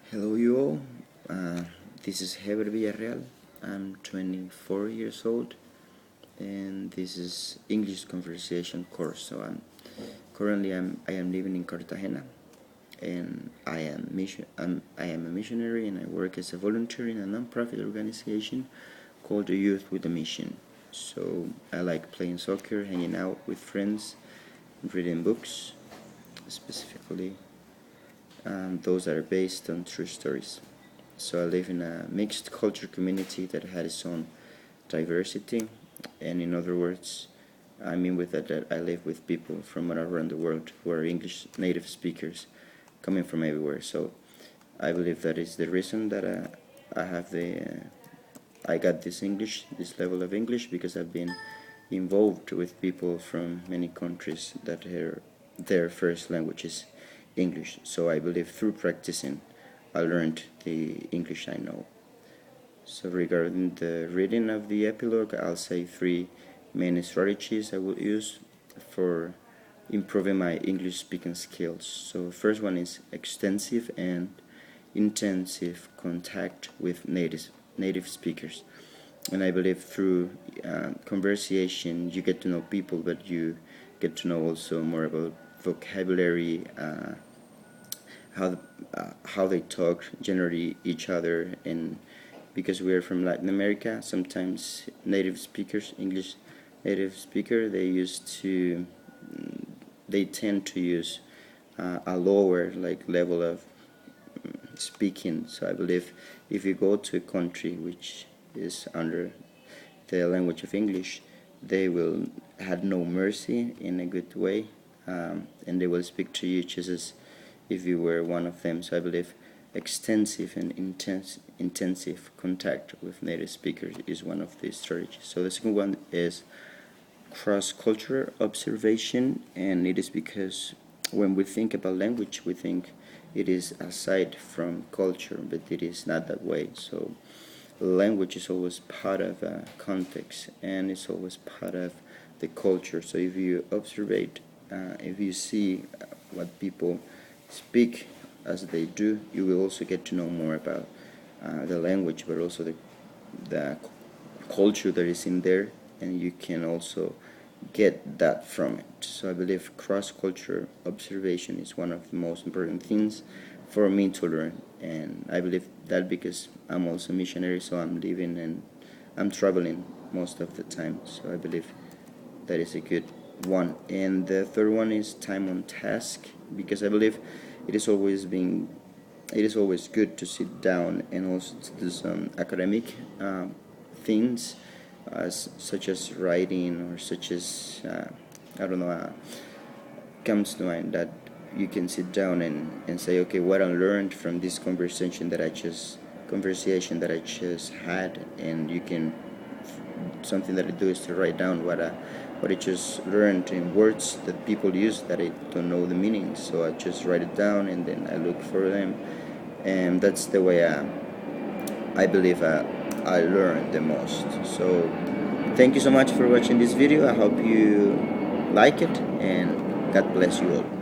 Hello, you all. This is Heber Villarreal. I'm 24 years old, and this is English conversation course. So I am living in Cartagena, and I am a missionary, and I work as a volunteer in a non-profit organization called the Youth with a Mission. So I like playing soccer, hanging out with friends, reading books, specifically those that are based on true stories. So I live in a mixed culture community that has its own diversity, and in other words, I mean with that I live with people from all around the world who are English native speakers, coming from everywhere. So I believe that is the reason that I got this level of English, because I've been involved with people from many countries that their first language is English. So I believe through practicing, I learned the English I know. So regarding the reading of the epilogue, I'll say three main strategies I will use for improving my English speaking skills. So first one is extensive and intensive contact with native speakers. And I believe through conversation you get to know people, but you get to know also more about vocabulary, how they talk generally each other. And because we are from Latin America, sometimes English native speaker, they tend to use a lower level of speaking. So I believe if you go to a country which is under the language of English, they will have no mercy in a good way, and they will speak to you just as if you were one of them. So I believe extensive and intensive contact with native speakers is one of these strategies. So the second one is cross-cultural observation, and it is because when we think about language, we think it is aside from culture, but it is not that way. So language is always part of a context, and it's always part of the culture. So if you if you see what people speak as they do, you will also get to know more about the language, but also the culture that is in there, and you can also get that from it. So I believe cross-cultural observation is one of the most important things for me to learn, and I believe that because I'm also a missionary, so I'm living and I'm traveling most of the time. So I believe that is a good one. And the third one is time on task, because I believe it is always good to sit down and also to do some academic things, such as writing, or such as comes to mind that you can sit down and say, okay, what I learned from this conversation that I just had, and you can, something that I do is to write down what I just learned in words that people use that I don't know the meaning. So I just write it down and then I look for them, and that's the way I believe I learn the most. So thank you so much for watching this video. I hope you like it, and God bless you all.